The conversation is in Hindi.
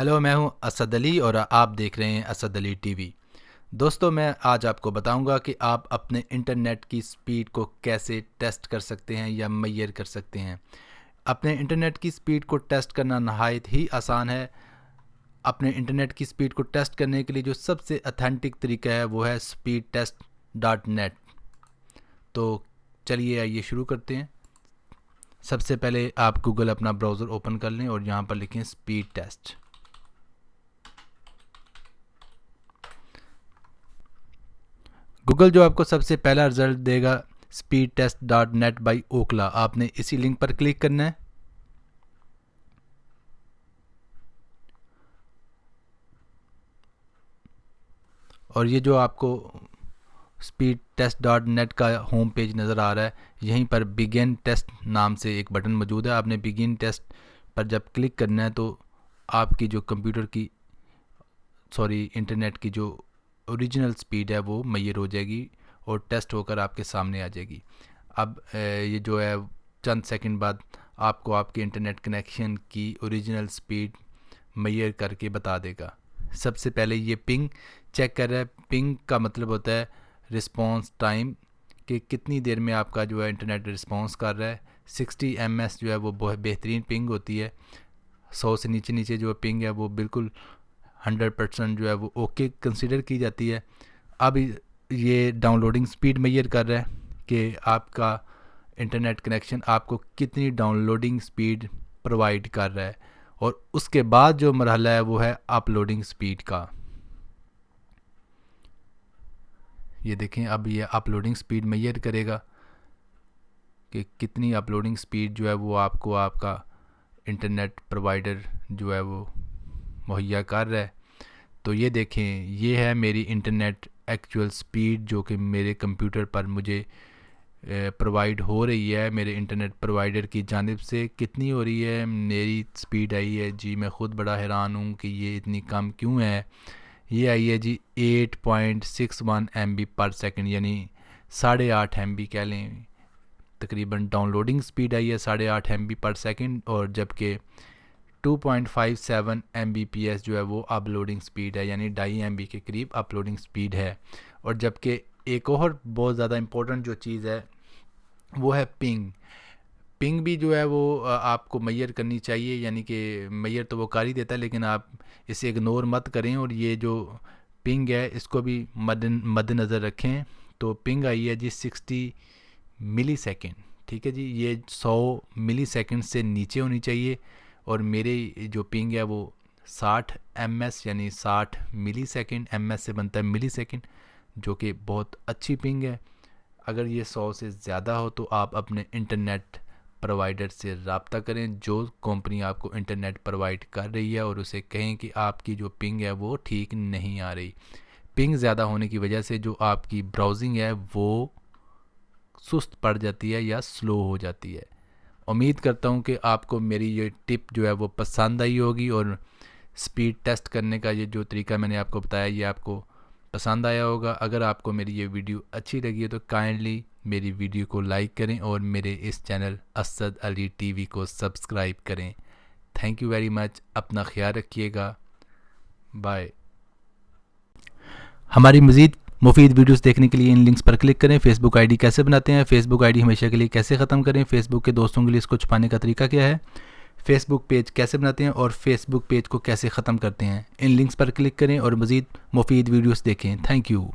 हेलो, मैं हूं असद अली और आप देख रहे हैं असद अली टीवी। दोस्तों, मैं आज आपको बताऊंगा कि आप अपने इंटरनेट की स्पीड को कैसे टेस्ट कर सकते हैं या मेजर कर सकते हैं। अपने इंटरनेट की स्पीड को टेस्ट करना नहायत ही आसान है। अपने इंटरनेट की स्पीड को टेस्ट करने के लिए जो सबसे अथेंटिक तरीका है वो है speedtest.net। तो चलिए आइए शुरू करते हैं। सबसे पहले आप गूगल अपना ब्राउज़र ओपन कर लें और यहाँ पर लिखें स्पीड टेस्ट। गूगल जो आपको सबसे पहला रिजल्ट देगा speedtest.net बाई ओकला, आपने इसी लिंक पर क्लिक करना है। और ये जो आपको speedtest.net का होम पेज नज़र आ रहा है, यहीं पर बिगिन टेस्ट नाम से एक बटन मौजूद है। आपने बिगिन टेस्ट पर जब क्लिक करना है तो आपकी जो इंटरनेट की जो ओरिजिनल स्पीड है वो मेजर हो जाएगी और टेस्ट होकर आपके सामने आ जाएगी। अब ये जो है चंद सेकंड बाद आपको आपके इंटरनेट कनेक्शन की ओरिजिनल स्पीड मेजर करके बता देगा। सबसे पहले ये पिंग चेक कर रहा है। पिंग का मतलब होता है रिस्पांस टाइम, कि कितनी देर में आपका जो है इंटरनेट रिस्पांस कर रहा है। 60 ms जो है वो बहुत बेहतरीन पिंग होती है। 100 से नीचे नीचे जो पिंग है वो बिल्कुल 100% जो है वो ओके कंसिडर की जाती है। अब ये डाउनलोडिंग स्पीड मेजर कर रहा है कि आपका इंटरनेट कनेक्शन आपको कितनी डाउनलोडिंग स्पीड प्रोवाइड कर रहा है। और उसके बाद जो मरहला है वो है अपलोडिंग स्पीड का। ये देखें, अब ये अपलोडिंग स्पीड मेजर करेगा कि कितनी अपलोडिंग स्पीड जो है वो आपको आपका इंटरनेट प्रोवाइडर जो है वो मुहैया कर रहा है। तो ये देखें, ये है मेरी इंटरनेट एक्चुअल स्पीड जो कि मेरे कंप्यूटर पर मुझे प्रोवाइड हो रही है। मेरे इंटरनेट प्रोवाइडर की जानिब से कितनी हो रही है मेरी स्पीड आई है जी, मैं ख़ुद बड़ा हैरान हूँ कि ये इतनी कम क्यों है। ये आई है जी 8.61 MB पर सेकंड, यानी 8.5 MB कह लें तकरीबन। डाउनलोडिंग स्पीड आई है 8.5 MB पर सेकंड, और जबकि 2.57 Mbps जो है वो अपलोडिंग स्पीड है, यानी 2.5 MB के करीब अपलोडिंग स्पीड है। और जबकि एक और बहुत ज़्यादा इम्पोर्टेंट जो चीज़ है वो है पिंग। पिंग भी जो है वो आपको मेजर करनी चाहिए, यानी कि मेजर तो वो कर ही देता है लेकिन आप इसे इग्नोर मत करें। और ये जो पिंग है इसको भी मद्देनज़र रखें। तो पिंग आई है जी 60 मिली सेकेंड, ठीक है जी। ये 100 मिली सेकेंड से नीचे होनी चाहिए। और मेरे जो पिंग है वो 60 ms, यानी 60 मिली सेकेंड। ms से बनता है मिली सेकेंड, जो कि बहुत अच्छी पिंग है। अगर ये 100 से ज़्यादा हो तो आप अपने इंटरनेट प्रोवाइडर से रब्ता करें, जो कंपनी आपको इंटरनेट प्रोवाइड कर रही है, और उसे कहें कि आपकी जो पिंग है वो ठीक नहीं आ रही। पिंग ज़्यादा होने की वजह से जो आपकी ब्राउजिंग है वो सुस्त पड़ जाती है या स्लो हो जाती है। उम्मीद करता हूँ कि आपको मेरी ये टिप जो है वो पसंद आई होगी, और स्पीड टेस्ट करने का ये जो तरीका मैंने आपको बताया ये आपको पसंद आया होगा। अगर आपको मेरी ये वीडियो अच्छी लगी है तो काइंडली मेरी वीडियो को लाइक करें और मेरे इस चैनल असद अली टीवी को सब्सक्राइब करें। Thank you very much. अपना ख्याल रखिएगा। बाय। हमारी मज़ीद मुफीद वीडियोस देखने के लिए इन लिंक्स पर क्लिक करें। फेसबुक आईडी कैसे बनाते हैं, फेसबुक आईडी हमेशा के लिए कैसे ख़त्म करें, फेसबुक के दोस्तों के लिए इसको छुपाने का तरीका क्या है, फेसबुक पेज कैसे बनाते हैं और फेसबुक पेज को कैसे ख़त्म करते हैं, इन लिंक्स पर क्लिक करें और मज़ीद मुफीद वीडियोस देखें। Thank you.